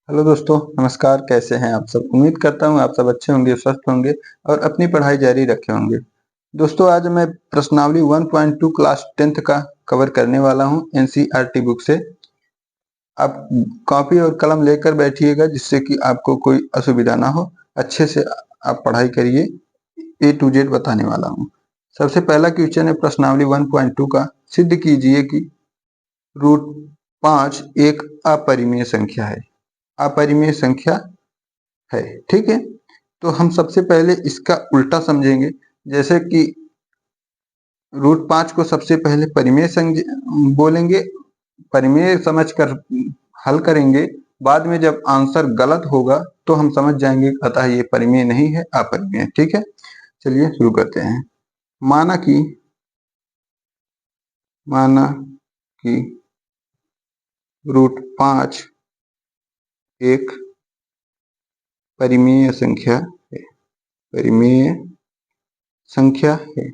Hello दोस्तों, नमस्कार। कैसे हैं आप सब? उम्मीद करता हूँ आप सब अच्छे होंगे, स्वस्थ होंगे और अपनी पढ़ाई जारी रखे होंगे। दोस्तों, आज मैं प्रश्नावली 1.2 क्लास 10th का कवर करने वाला हूँ एनसीईआरटी बुक से। आप कॉपी और कलम लेकर बैठिएगा जिससे कि आपको कोई असुविधा ना हो। अच्छे से आप पढ़ाई करिए। ए टू जेड बताने वाला हूँ। सबसे पहला क्वेश्चन है प्रश्नावली 1.2 का। सिद्ध कीजिए कि रूट 5 एक अपरिमेय संख्या है। अपरिमेय संख्या है, ठीक है। तो हम सबसे पहले इसका उल्टा समझेंगे। जैसे कि रूट 5 को सबसे पहले परिमेय बोलेंगे, परिमेय समझकर हल करेंगे। बाद में जब आंसर गलत होगा तो हम समझ जाएंगे अतः ये परिमेय नहीं है, अपरिमेय। ठीक है, चलिए शुरू करते हैं। माना कि रूट 5 एक परिमेय संख्या है। परिमेय संख्या है।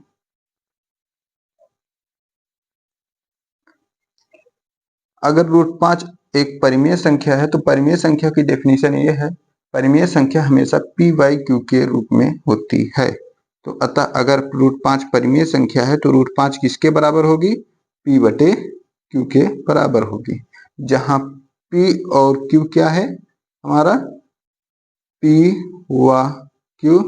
अगर रूट 5 एक परिमेय संख्या है तो परिमेय संख्या की डेफिनेशन ये है, परिमेय संख्या हमेशा p बाई क्यू के रूप में होती है। तो अतः अगर रूट 5 परिमेय संख्या है तो रूट 5 किसके बराबर होगी? p बटे क्यू के बराबर होगी। जहां p और q क्या है हमारा? p व q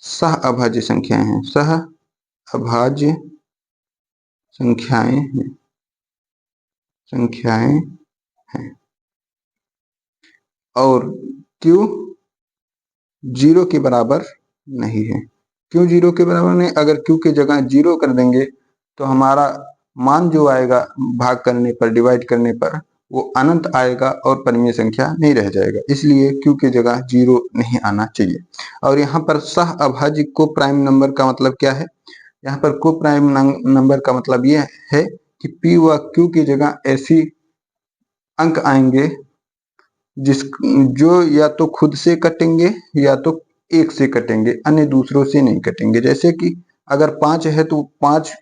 सह अभाज्य संख्याएं हैं। सह अभाज्य संख्याएं हैं। और q 0 के बराबर नहीं है। क्यों 0 के बराबर नहीं? अगर q की जगह 0 कर देंगे तो हमारा मान जो आएगा भाग करने पर, डिवाइड करने पर, वो अनंत आएगा और परिमेय संख्या नहीं रह जाएगा। इसलिए q की जगह 0 नहीं आना चाहिए। और यहाँ पर सह अभाज्य को प्राइम नंबर का मतलब क्या है? यहाँ पर को प्राइम नंबर का मतलब ये है कि p व q की जगह ऐसी अंक आएंगे जो या तो खुद से कटेंगे या तो 1 से कटेंगे, अन्य दूसरों से नहीं कटेंगे। जैसे कि अगर 5 है तो 5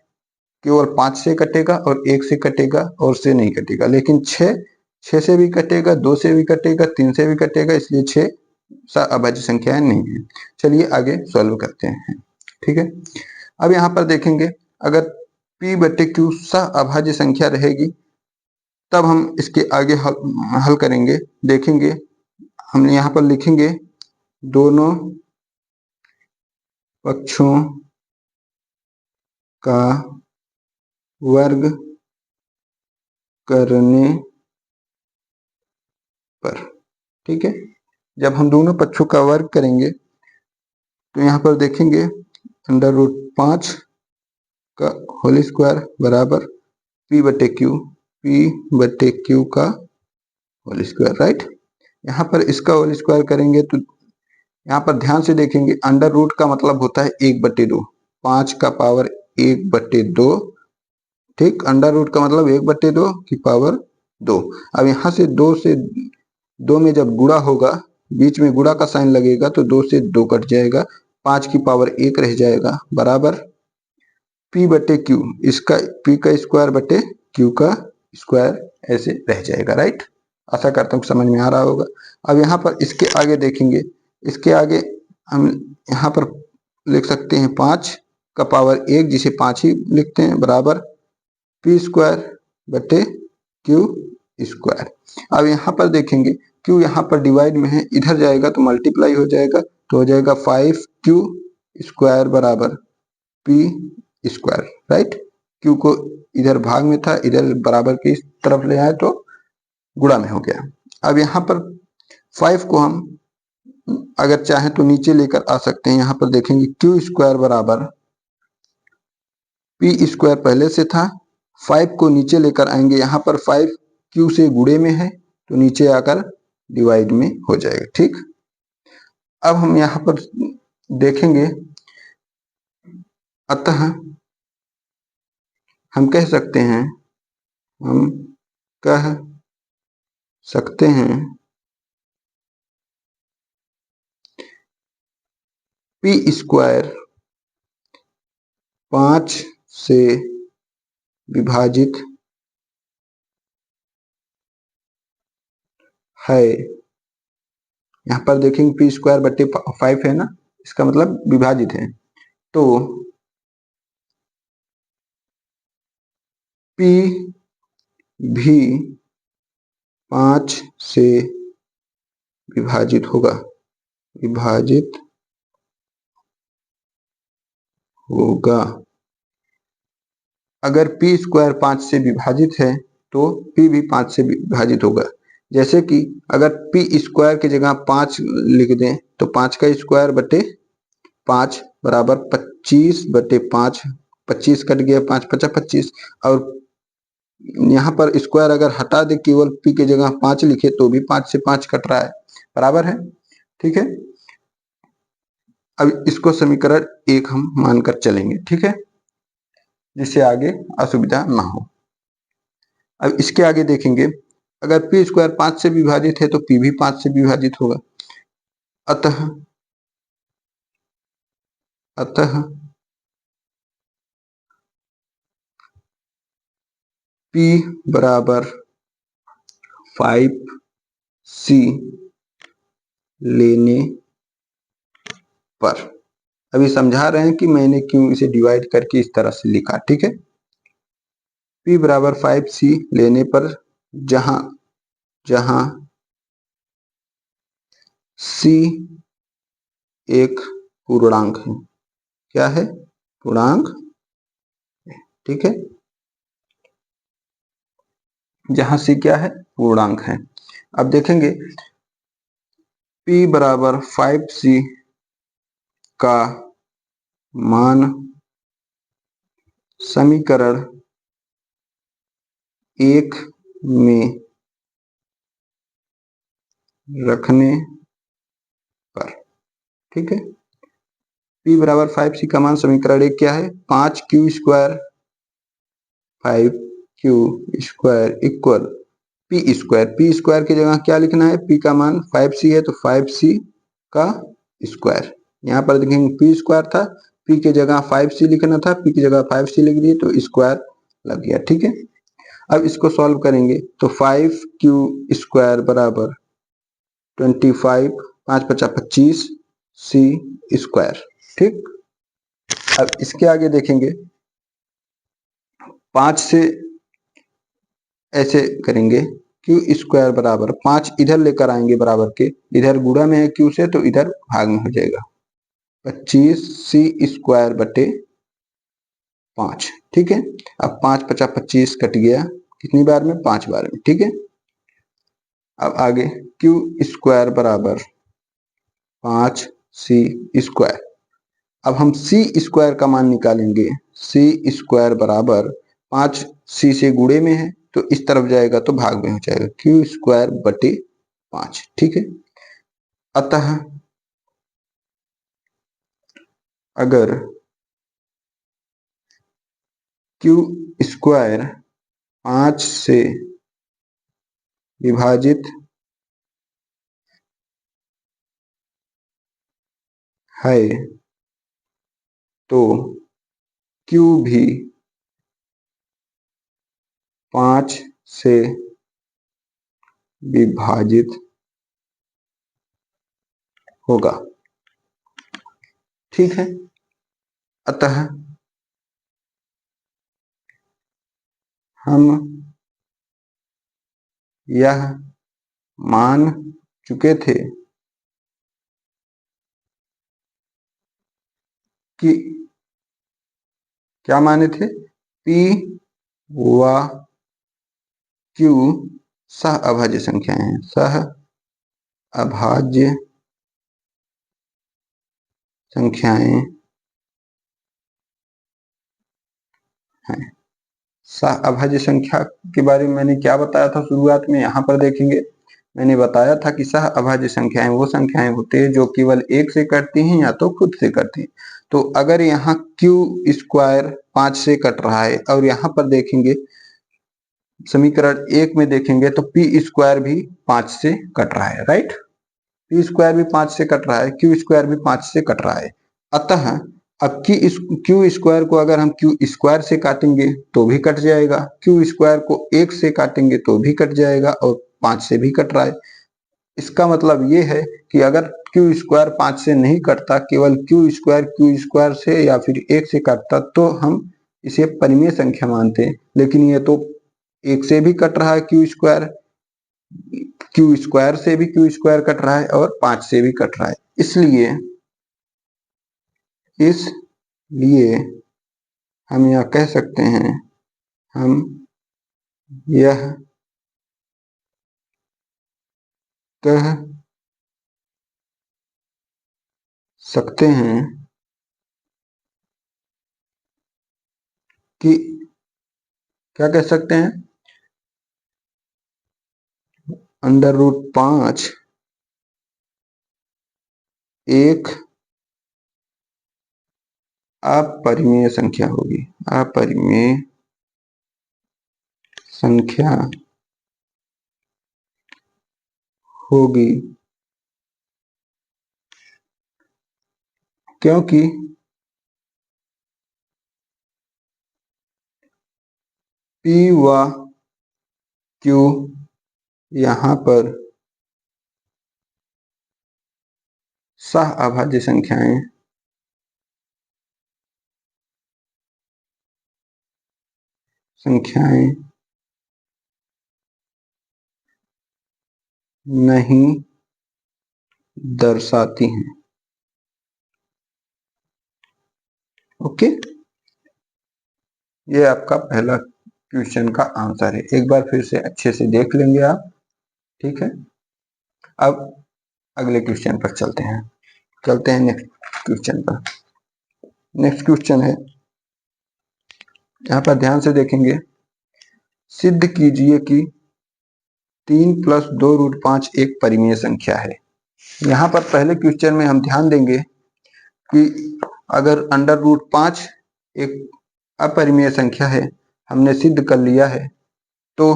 केवल 5 से कटेगा और 1 से कटेगा और से नहीं कटेगा। लेकिन 6 से भी कटेगा, 2 से भी कटेगा, 3 से भी कटेगा। इसलिए 6 अभाज्य संख्याएं नहीं है। चलिए आगे सॉल्व करते हैं। ठीक है, अब यहाँ पर देखेंगे अगर p बटे q सह अभाज्य संख्या रहेगी तब हम इसके आगे हल करेंगे। देखेंगे, हम यहाँ पर लिखेंगे दोनों पक्षों का वर्ग करने पर। ठीक है, जब हम दोनों पक्षों का वर्ग करेंगे तो यहाँ पर देखेंगे अंडर रूट 5 का होल स्क्वायर बराबर p बटे क्यू का होल स्क्वायर। राइट, यहाँ पर इसका होल स्क्वायर करेंगे तो यहाँ पर ध्यान से देखेंगे, अंडर रूट का मतलब होता है 1/2, 5 का पावर 1/2। ठीक, अंडर रूट का मतलब 1/2 की पावर 2। अब यहाँ से 2 में जब गुणा होगा, बीच में गुणा का साइन लगेगा तो 2 से 2 कट जाएगा, 5 की पावर 1 रह जाएगा बराबर p बटे क्यू। इसका p का स्क्वायर बटे q का स्क्वायर ऐसे रह जाएगा। राइट, आशा करता हूँ समझ में आ रहा होगा। अब यहाँ पर इसके आगे देखेंगे, इसके आगे हम यहाँ पर लिख सकते हैं 5 का पावर 1, जिसे 5 ही लिखते हैं, बराबर p स्क्वायर बटे q स्क्वायर। अब यहाँ पर देखेंगे q यहाँ पर डिवाइड में है, इधर जाएगा तो मल्टीप्लाई हो जाएगा, तो हो जाएगा 5q स्क्वायर बराबर p स्क्वायर। राइट, q को इधर भाग में था, इधर बराबर की तरफ ले आए तो गुणा में हो गया। अब यहाँ पर 5 को हम अगर चाहे तो नीचे लेकर आ सकते हैं। यहाँ पर देखेंगे q स्क्वायर बराबर p स्क्वायर पहले से था, 5 को नीचे लेकर आएंगे। यहाँ पर 5 q से गुणे में है तो नीचे आकर डिवाइड में हो जाएगा। ठीक, अब हम यहाँ पर देखेंगे, अतः हम कह सकते हैं p स्क्वायर 5 से विभाजित है। यहाँ पर देखेंगे पी स्क्वायर बटे 5 है ना, इसका मतलब विभाजित है। तो पी भी 5 से विभाजित होगा, विभाजित होगा। अगर पी स्क्वायर 5 से विभाजित है तो पी भी 5 से विभाजित होगा। जैसे कि अगर पी स्क्वायर की जगह 5 लिख दें तो 5 का स्क्वायर बटे 5 बराबर 25 बटे 5, 25 कट गया, 5 पचा 25। और यहाँ पर स्क्वायर अगर हटा दे, केवल पी की जगह 5 लिखे तो भी 5 से 5 कट रहा है, बराबर है। ठीक है, अब इसको समीकरण 1 हम मानकर चलेंगे, ठीक है, जिससे आगे असुविधा ना हो। अब इसके आगे देखेंगे, अगर पी स्क्वायर 5 से विभाजित है तो पी भी 5 से विभाजित होगा। अतः अतः P बराबर 5C लेने पर, अभी समझा रहे हैं कि मैंने क्यों इसे डिवाइड करके इस तरह से लिखा, ठीक है। P बराबर 5C लेने पर जहां जहां C एक पूर्णांक है, क्या है, पूर्णांक, ठीक है, जहां C क्या है, पूर्णांक है। अब देखेंगे P बराबर 5C का मान समीकरण 1 में रखने पर, ठीक है। P बराबर 5C का मान समीकरण 1 क्या है, 5Q square 5Q square equal P square. P square की जगह क्या लिखना है, P का मान 5C है तो 5C का स्क्वायर। यहाँ पर देखेंगे P स्क्वायर था, P की जगह 5C लिखना था, P की जगह 5C लिख दिए तो स्क्वायर लग गया, ठीक है। अब इसको सॉल्व करेंगे तो 5Q स्क्वायर बराबर 25, 5 पचा 25 C स्क्वायर, ठीक। अब इसके आगे देखेंगे 5 से ऐसे करेंगे, Q स्क्वायर बराबर 5 इधर लेकर आएंगे बराबर के, इधर गुणा में है Q से तो इधर भाग में हो जाएगा, 25C स्क्वायर बटे 5, ठीक है। अब 5 पचा 25 कट गया, कितनी बार में, 5 बार में, ठीक है। अब आगे Q स्क्वायर बराबर 5C स्क्वायर। अब हम C स्क्वायर का मान निकालेंगे, C स्क्वायर बराबर 5C से गुणे में है तो इस तरफ जाएगा तो भाग में हो जाएगा, Q स्क्वायर बटे 5, ठीक है। अतः अगर Q स्क्वायर 5 से विभाजित है तो Q भी 5 से विभाजित होगा, ठीक है। अतः हम यह मान चुके थे कि, क्या माने थे, P व Q सह अभाज्य संख्याएं हैं, सह अभाज्य संख्याएं हैं। सह अभाज्य संख्या के बारे में मैंने क्या बताया था शुरुआत में, यहाँ पर देखेंगे मैंने बताया था कि सह अभाज्य संख्याएं वो संख्याएं होती है जो केवल एक से कटती हैं या तो खुद से कटती हैं। तो अगर यहाँ Q स्क्वायर 5 से कट रहा है और यहाँ पर देखेंगे समीकरण 1 में देखेंगे तो P स्क्वायर भी 5 से कट रहा है, राइट, P स्क्वायर भी 5 से कट रहा है, Q स्क्वायर भी 5 से कट रहा है। अतः अब Q स्क्वायर को अगर हम Q स्क्वायर से काटेंगे तो भी कट जाएगा, Q स्क्वायर को 1 से काटेंगे तो भी कट जाएगा और 5 से भी कट रहा है। इसका मतलब ये है कि अगर क्यू स्क्वायर 5 से नहीं कटता, केवल क्यू स्क्वायर से या फिर 1 से कटता, तो हम इसे परिमेय संख्या मानते हैं। लेकिन ये तो 1 से भी कट रहा है क्यू स्क्वायर से भी क्यू स्क्वायर कट रहा है और 5 से भी कट रहा है। इसलिए हम यह कह सकते हैं, हम यह कह सकते हैं कि क्या कह सकते हैं, √5 एक अपरिमेय संख्या होगी। अपरिमेय संख्या होगी क्योंकि P व Q यहाँ पर सह अभाज्य संख्याएं नहीं दर्शाती हैं। ओके, ये आपका पहला क्वेश्चन का आंसर है। एक बार फिर से अच्छे से देख लेंगे आप, ठीक है। अब अगले क्वेश्चन पर चलते हैं नेक्स्ट क्वेश्चन पर। नेक्स्ट क्वेश्चन है, यहाँ पर ध्यान से देखेंगे, सिद्ध कीजिए कि 3 + 2√5 एक परिमेय संख्या है। यहाँ पर पहले क्वेश्चन में हम ध्यान देंगे कि अगर √5 एक अपरिमेय संख्या है, हमने सिद्ध कर लिया है, तो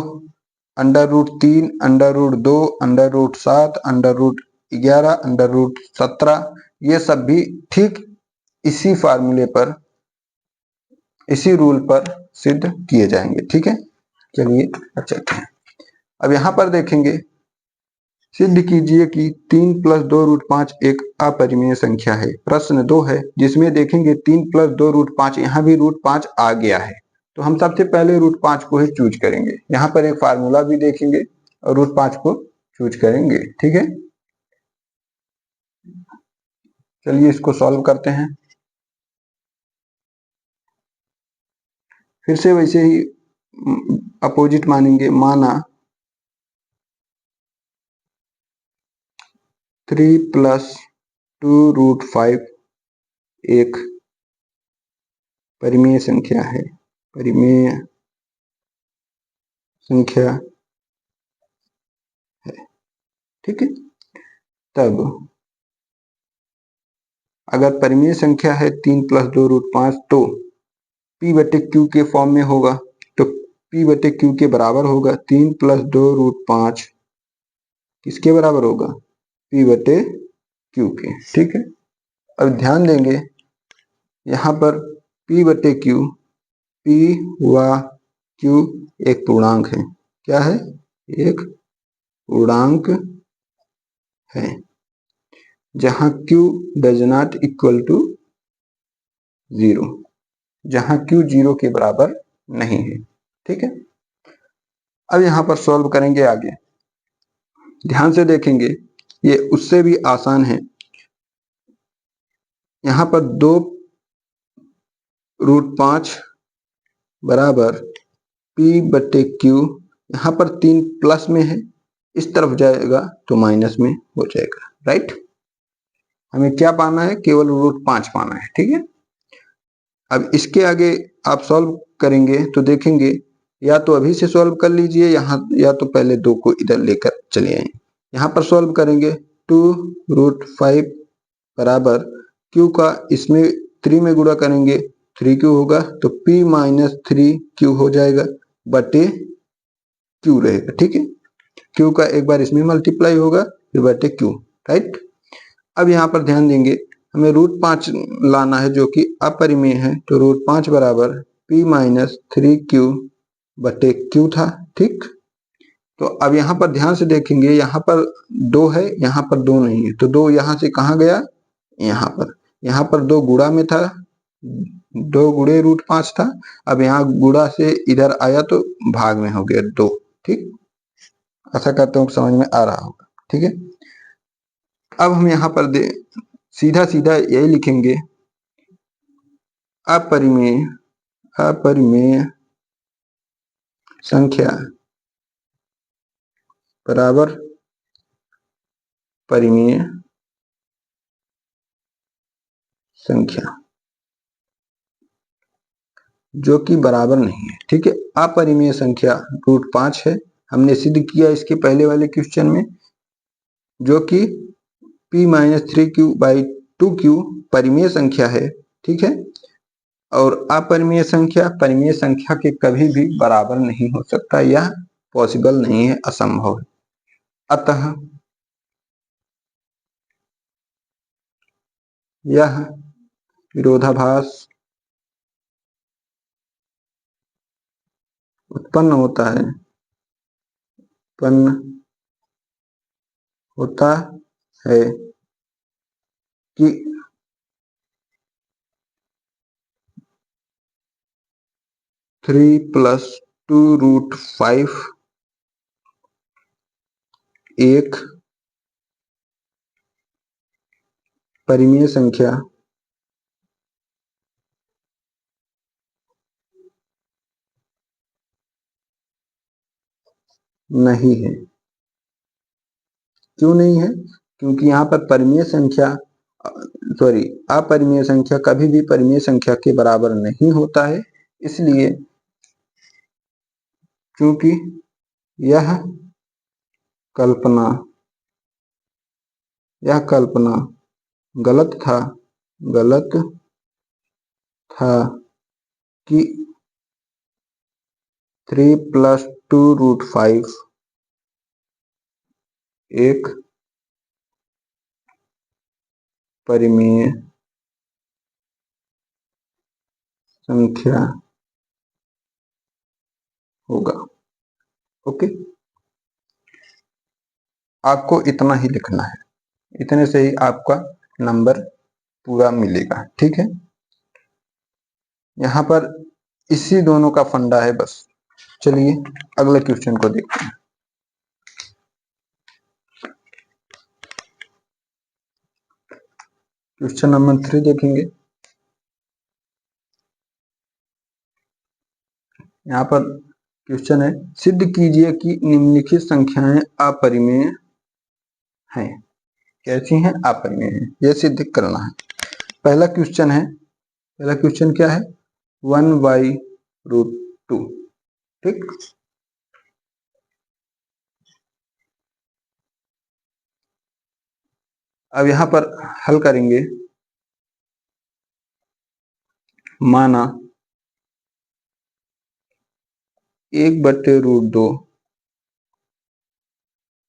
√3, √2, √7, √11, √17 ये सब भी ठीक इसी फार्मूले पर, इसी रूल पर सिद्ध किए जाएंगे, ठीक है। चलिए चलते हैं। अब यहाँ पर देखेंगे, सिद्ध कीजिए कि 3 + 2√5 एक अपरिमेय संख्या है। प्रश्न 2 है, जिसमें देखेंगे 3 + 2√5, यहाँ भी √5 आ गया है, तो हम सबसे पहले √5 को ही चूज करेंगे। यहाँ पर एक फार्मूला भी देखेंगे और √5 को चूज करेंगे, ठीक है। चलिए इसको सॉल्व करते हैं। फिर से वैसे ही अपोजिट मानेंगे। माना 3 + 2√5 एक परिमेय संख्या है। परिमेय संख्या है, ठीक है। तब अगर परिमेय संख्या है 3 + 2√5, तो P/Q के फॉर्म में होगा, तो P/Q के बराबर होगा 3 + 2√5 किसके बराबर होगा, P/Q के, ठीक है। अब ध्यान देंगे, यहाँ पर P/Q, P व Q एक पूर्णांक है। क्या है, एक पूर्णांक है, जहां Q does not equal to 0, जहां Q 0 के बराबर नहीं है, ठीक है। अब यहाँ पर सॉल्व करेंगे आगे। ध्यान से देखेंगे, ये उससे भी आसान है। यहाँ पर 2√5 बराबर P/Q, यहाँ पर 3 प्लस में है, इस तरफ जाएगा तो माइनस में हो जाएगा, राइट। हमें क्या पाना है, केवल √5 पाना है, ठीक है। अब इसके आगे आप सॉल्व करेंगे तो देखेंगे, या तो अभी से सॉल्व कर लीजिए यहाँ, या तो पहले 2 को इधर लेकर चले आए। यहाँ पर सॉल्व करेंगे, 2√5 बराबर Q का इसमें 3 में गुणा करेंगे, 3Q होगा, तो P - 3Q हो जाएगा, बटे Q रहेगा, ठीक है। Q का एक बार इसमें मल्टीप्लाई होगा, फिर बटे Q, राइट। अब यहाँ पर ध्यान देंगे, हमें √5 लाना है जो कि अपरिमेय है, तो √5 बराबर P - 3Q बटे Q था, ठीक। तो अब यहाँ पर ध्यान से देखेंगे, यहाँ पर 2 है, यहाँ पर 2 नहीं है, तो 2 यहाँ से कहाँ गया, यहाँ पर 2 गुणा में था, 2 गुणे √5 था। अब यहाँ गुणा से इधर आया तो भाग में हो गया 2। ठीक, ऐसा करते हो समझ में आ रहा होगा। ठीक है, अब हम यहाँ पर सीधा सीधा यही लिखेंगे, अपरिमेय संख्या बराबर परिमेय संख्या जो कि बराबर नहीं है। ठीक है, अपरिमेय संख्या √5 है, हमने सिद्ध किया इसके पहले वाले क्वेश्चन में, जो कि p-3q/2q परिमेय संख्या है। ठीक है, और अपरिमेय संख्या परिमेय संख्या के कभी भी बराबर नहीं हो सकता, यह पॉसिबल नहीं है, असंभव है। अतः यह विरोधाभास उत्पन्न होता है कि 3 + 2√5 एक परिमेय संख्या नहीं है। क्यों नहीं है? क्योंकि यहाँ पर परिमेय संख्या अपरिमेय संख्या कभी भी परिमेय संख्या के बराबर नहीं होता है, इसलिए क्योंकि यह कल्पना गलत था कि 3 + 2√5 एक परिमेय संख्या होगा। ओके, आपको इतना ही लिखना है, इतने से ही आपका नंबर पूरा मिलेगा। ठीक है, यहाँ पर इसी दोनों का फंडा है बस। चलिए अगले क्वेश्चन को देखते हैं। क्वेश्चन नंबर 3 देखेंगे। यहाँ पर क्वेश्चन है, सिद्ध कीजिए कि निम्नलिखित संख्याएं अपरिमेय हैं। कैसी हैं? अपरिमेय हैं, यह सिद्ध करना है। पहला क्वेश्चन क्या है? 1/√2। ठीक, अब यहाँ पर हल करेंगे। माना 1/√2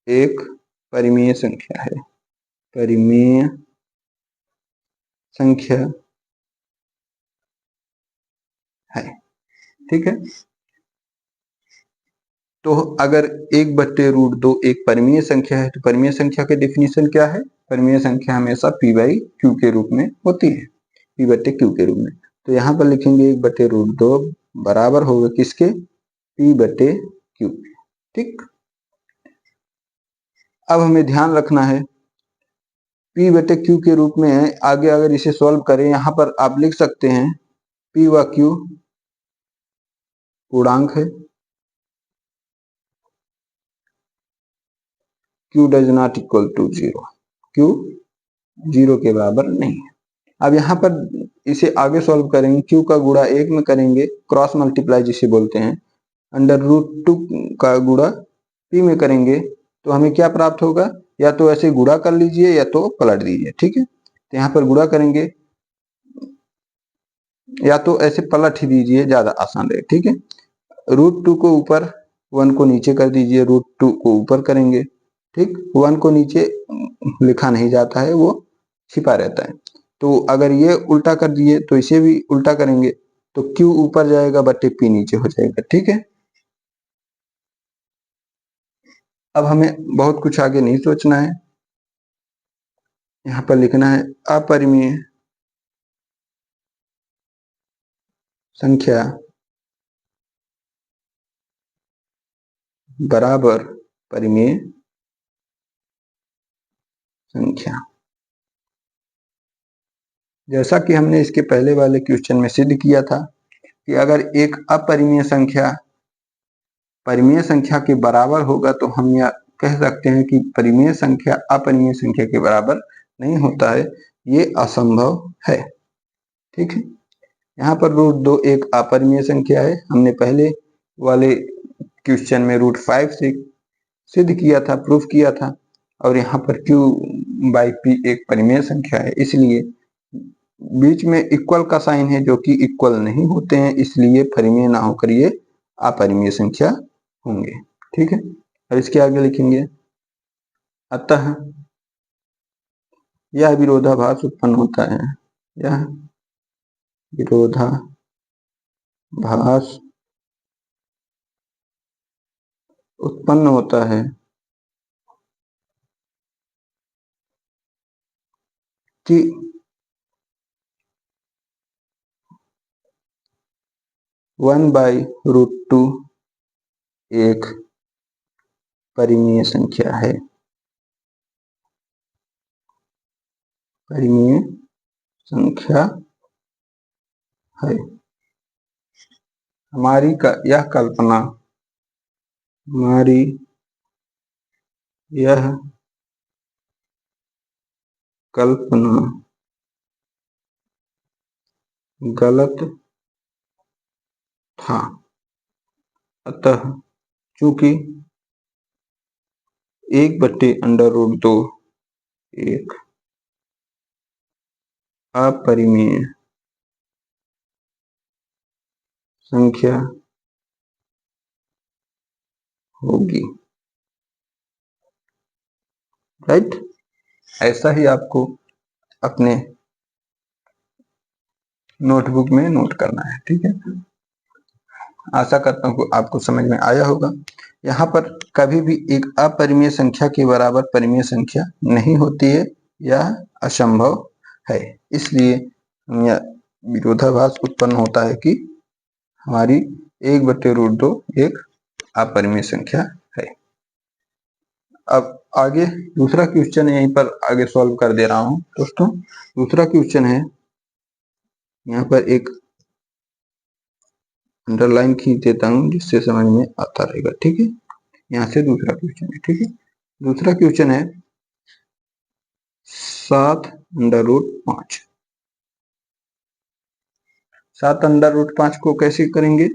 एक परिमेय संख्या है, ठीक है, तो अगर 1/√2 एक परिमेय संख्या है तो परिमेय संख्या की डेफिनेशन क्या है? परिमेय संख्या हमेशा p/q के रूप में होती है, p/q के रूप में। तो यहाँ पर लिखेंगे 1/√2 बराबर होगा किसके? p/q। ठीक, अब हमें ध्यान रखना है p/q के रूप में आगे अगर इसे सॉल्व करें, यहाँ पर आप लिख सकते हैं p व q पूर्णांक है, q does not equal to 0, q 0 के बराबर नहीं है। अब यहाँ पर इसे आगे सॉल्व करेंगे, q का गुणा 1 में करेंगे, क्रॉस मल्टीप्लाई जिसे बोलते हैं, √2 का गुणा p में करेंगे तो हमें क्या प्राप्त होगा? या तो ऐसे गुणा कर लीजिए या तो पलट दीजिए। ठीक है, तो यहाँ पर गुणा करेंगे या तो ऐसे पलट ही दीजिए, ज्यादा आसान है। ठीक है, √2 को ऊपर, 1 को नीचे कर दीजिए, √2 को ऊपर करेंगे। ठीक, 1 को नीचे लिखा नहीं जाता है, वो छिपा रहता है। तो अगर ये उल्टा कर दिए तो इसे भी उल्टा करेंगे तो q ऊपर जाएगा बटे p नीचे हो जाएगा। ठीक है, अब हमें बहुत कुछ आगे नहीं सोचना है, यहाँ पर लिखना है अपरिमेय संख्या बराबर परिमेय संख्या। जैसा कि हमने इसके पहले वाले क्वेश्चन में सिद्ध किया था कि अगर एक अपरिमेय संख्या परिमेय संख्या के बराबर होगा तो हम यह कह सकते हैं कि परिमेय संख्या अपरिमेय संख्या के बराबर नहीं होता है, ये असंभव है। ठीक है, यहाँ पर √2 एक अपरिमेय संख्या है, हमने पहले वाले क्वेश्चन में √5 से सिद्ध किया था, प्रूफ किया था। और यहाँ पर q/p एक परिमेय संख्या है, इसलिए बीच में इक्वल का साइन है जो कि इक्वल नहीं होते हैं, इसलिए परिमेय ना होकर ये अपरिमेय संख्या होंगे। ठीक है, और इसके आगे लिखेंगे अतः यह विरोधाभास उत्पन्न होता है, यह विरोधाभास उत्पन्न होता है कि 1/√2 एक परिमेय संख्या है, परिमेय संख्या है। हमारी यह कल्पना गलत था। अतः चूंकि 1/√2 एक अपरिमेय संख्या होगी। राइट, ऐसा ही आपको अपने नोटबुक में नोट करना है। ठीक है, आशा करता हूँ आपको समझ में आया होगा। यहाँ पर कभी भी एक अपरिमेय संख्या के बराबर परिमेय संख्या नहीं होती है, यह असंभव है। इसलिए यह विरोधाभास उत्पन्न होता है कि हमारी 1/√2 एक अपरिमेय संख्या है। अब आगे दूसरा क्वेश्चन यहीं पर आगे सॉल्व कर दे रहा हूं दोस्तों। दूसरा क्वेश्चन है, यहाँ पर एक अंडरलाइन खींच देता हूं जिससे समझ में आता रहेगा। ठीक है, यहाँ से दूसरा क्वेश्चन है। ठीक है, दूसरा क्वेश्चन है 7√5। 7√5 को कैसे करेंगे,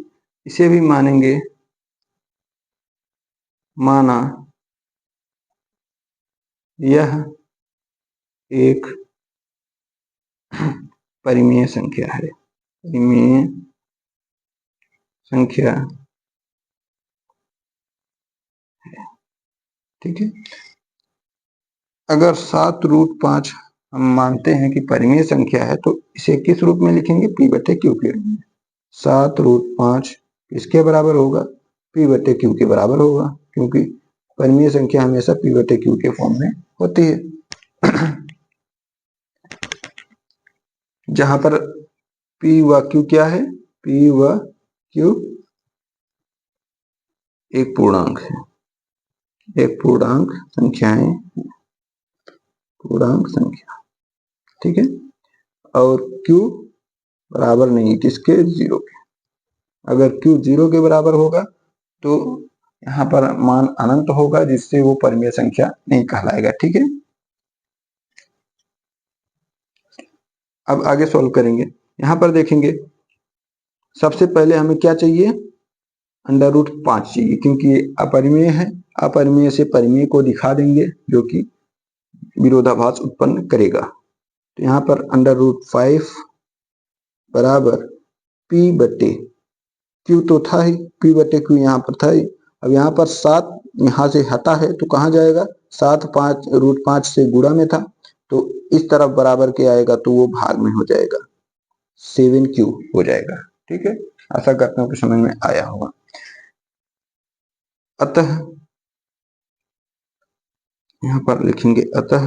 इसे भी माना यह एक परिमेय संख्या है, परिमेय संख्या है। ठीक है, अगर 7√5 हम मानते हैं कि परिमेय संख्या है तो इसे किस रूप में लिखेंगे, p/q के रूप में। 7√5 किसके बराबर होगा, p/q के बराबर होगा, क्योंकि परिमेय संख्या हमेशा p/q के फॉर्म में होती है। जहां पर p व q क्या है, p व q एक पूर्णांक है, एक पूर्णांक संख्याएं, पूर्णांक संख्या। ठीक है, और q बराबर नहीं किसके, 0 के। अगर q 0 के बराबर होगा तो यहाँ पर मान अनंत होगा, जिससे वो परिमेय संख्या नहीं कहलाएगा। ठीक है, अब आगे सॉल्व करेंगे। यहाँ पर देखेंगे सबसे पहले हमें क्या चाहिए, √5 चाहिए, क्योंकि ये अपरिमेय है। अपरिमेय से परिमेय को दिखा देंगे जो कि विरोधाभास उत्पन्न करेगा। तो यहाँ पर √5 बराबर p/q तो था ही, p/q यहाँ पर था ही। अब यहाँ पर 7 यहाँ से हटा है तो कहाँ जाएगा, 7 √5 से गुणा में था तो इस तरफ बराबर के आएगा तो वो भाग में हो जाएगा, 7q हो जाएगा। ठीक है, आशा करता हूँ कि समझ में आया होगा। अतः यहाँ पर लिखेंगे अतः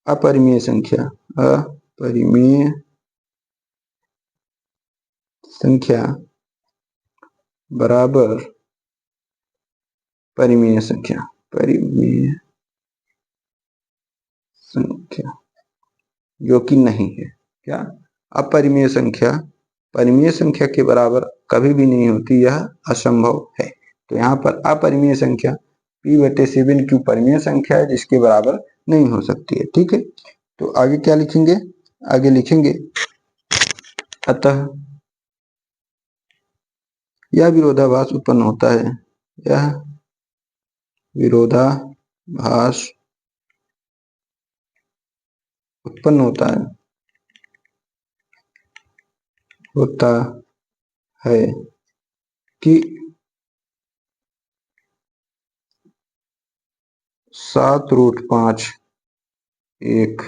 अपरिमेय संख्या, अपरिमेय संख्या बराबर परिमेय संख्या, परिमेय संख्या जो कि नहीं है। क्या? अपरिमेय संख्या परिमेय संख्या के बराबर कभी भी नहीं होती, यह असंभव है। तो यहाँ पर अपरिमेय संख्या P/7 परिमेय संख्या है जिसके बराबर नहीं हो सकती है। ठीक है, तो आगे क्या लिखेंगे? आगे लिखेंगे अतः यह विरोधाभास उत्पन्न होता है, यह विरोधाभास उत्पन्न होता है कि 7√5 एक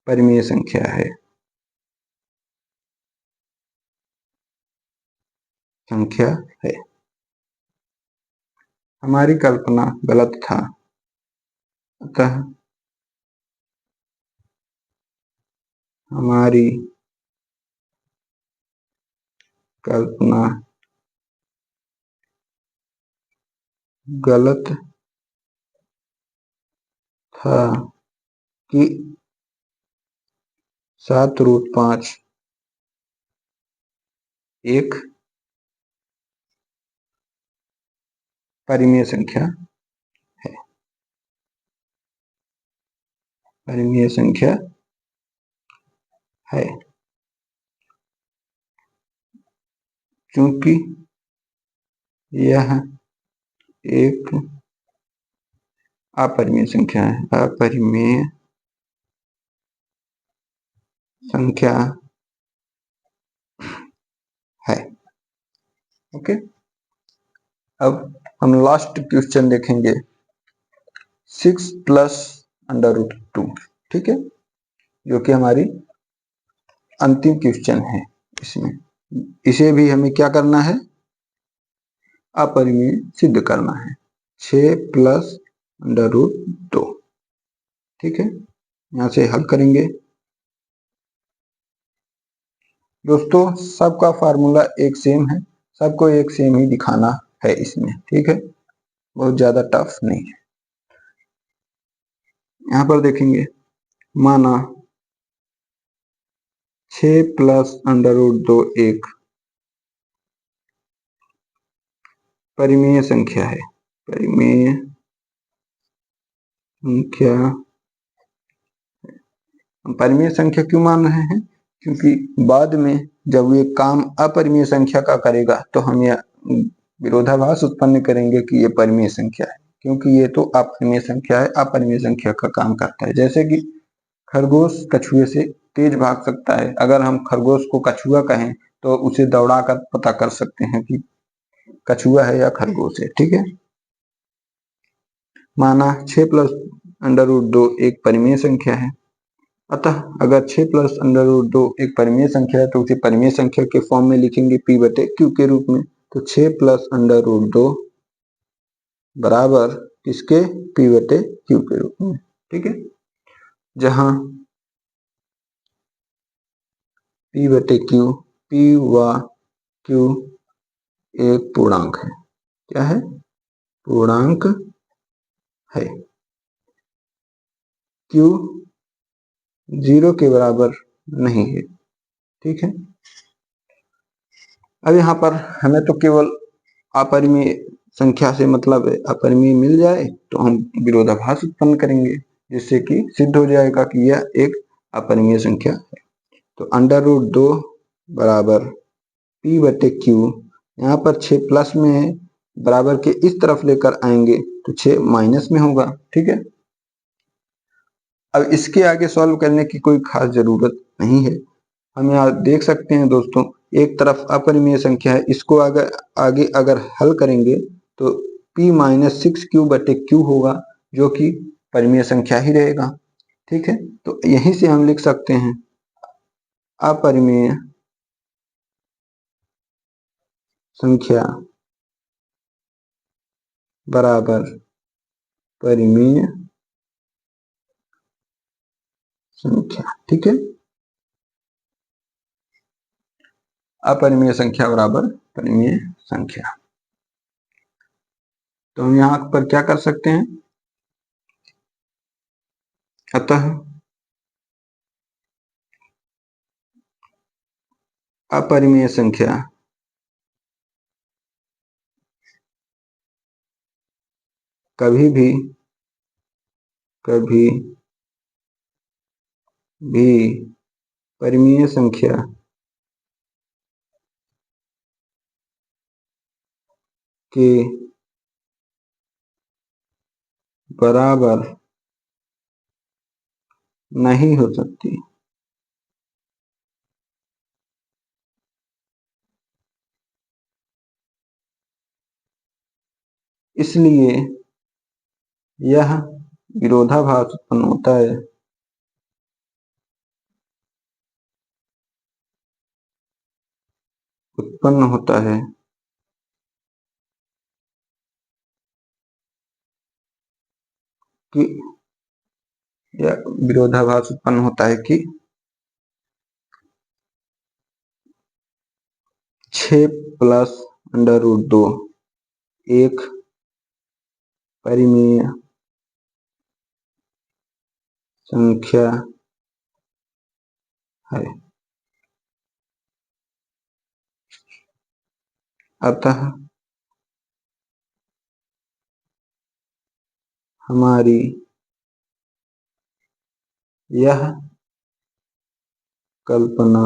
परिमेय संख्या है, हमारी कल्पना गलत था, अतः हमारी कल्पना गलत था कि 7√5 एक परिमेय संख्या है, परिमेय संख्या है, क्योंकि यह एक अपरिमेय संख्या है, अपरिमेय संख्या है। ओके, अब हम लास्ट क्वेश्चन देखेंगे 6 + √2। ठीक है, जो कि हमारी अंतिम क्वेश्चन है। इसमें इसे भी हमें क्या करना है? अपरिमेय सिद्ध करना है। 6 + √2। ठीक है, यहां से हल करेंगे। दोस्तों सबका फार्मूला एक सेम है, सबको एक सेम ही दिखाना है इसमें। ठीक है, बहुत ज्यादा टफ नहीं है। यहाँ पर देखेंगे, माना 6 + √2 एक परिमेय संख्या है, परिमेय संख्या। हम परिमेय संख्या क्यों मान रहे हैं? क्योंकि बाद में जब ये काम अपरिमेय संख्या का करेगा तो हम यह विरोधाभास उत्पन्न करेंगे कि ये परिमेय संख्या है, क्योंकि ये तो अपरिमेय संख्या है, अपरिमेय संख्या का काम करता है। जैसे कि खरगोश कछुए से तेज भाग सकता है, अगर हम खरगोश को कछुआ कहें तो उसे दौड़ा कर पता कर सकते हैं कि कछुआ है या खरगोश है। ठीक है, माना 6 + √2 एक परिमेय संख्या है, अतः अगर 6 + √2 एक परिमेय संख्या है तो उसे परिमेय संख्या के फॉर्म में लिखेंगे P/Q के रूप में। तो 6 + √2 बराबर किसके? P/Q के रूप में। ठीक है, जहां P/Q, P व Q एक पूर्णांक है। क्या है? पूर्णांक है। Q 0 के बराबर नहीं है। ठीक है, अब यहाँ पर हमें तो केवल अपरिमेय संख्या से मतलब है, अपरिमेय मिल जाए तो हम विरोधाभास उत्पन्न करेंगे, जिससे कि सिद्ध हो जाएगा कि यह एक अपरिमेय संख्या है। तो √2 बराबर P/Q, यहाँ पर 6 प्लस में है, बराबर के इस तरफ लेकर आएंगे तो 6 माइनस में होगा। ठीक है, अब इसके आगे सॉल्व करने की कोई खास जरूरत नहीं है। हम यहाँ देख सकते हैं दोस्तों, एक तरफ अपरिमेय संख्या है, इसको आगे अगर हल करेंगे तो P-6Q/Q होगा, जो कि परिमेय संख्या ही रहेगा। ठीक है, तो यहीं से हम लिख सकते हैं अपरिमेय संख्या बराबर परिमेय संख्या। ठीक है, अपरिमेय संख्या बराबर परिमेय संख्या। तो हम यहां पर क्या कर सकते हैं, अतः अपरिमेय संख्या कभी भी परिमेय संख्या के बराबर नहीं हो सकती। इसलिए यह विरोधाभास उत्पन्न होता है कि यह विरोधाभास उत्पन्न होता है कि 6 प्लस अंडर रूट 2 एक परिमेय संख्या है। अतः हमारी यह कल्पना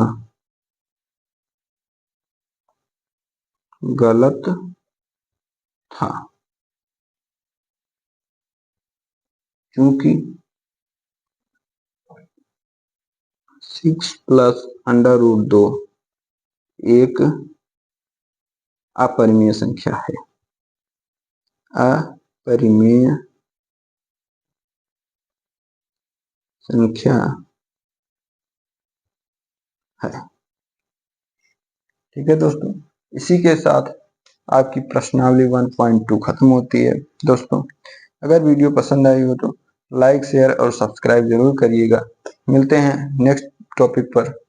गलत था, क्योंकि 6 प्लस अंडर रूट 2 एक अपरिमेय संख्या है, अपरिमेय संख्या है। ठीक है दोस्तों, इसी के साथ आपकी प्रश्नावली 1.2 खत्म होती है। दोस्तों, अगर वीडियो पसंद आई हो तो लाइक, शेयर और सब्सक्राइब जरूर करिएगा। मिलते हैं नेक्स्ट टॉपिक पर।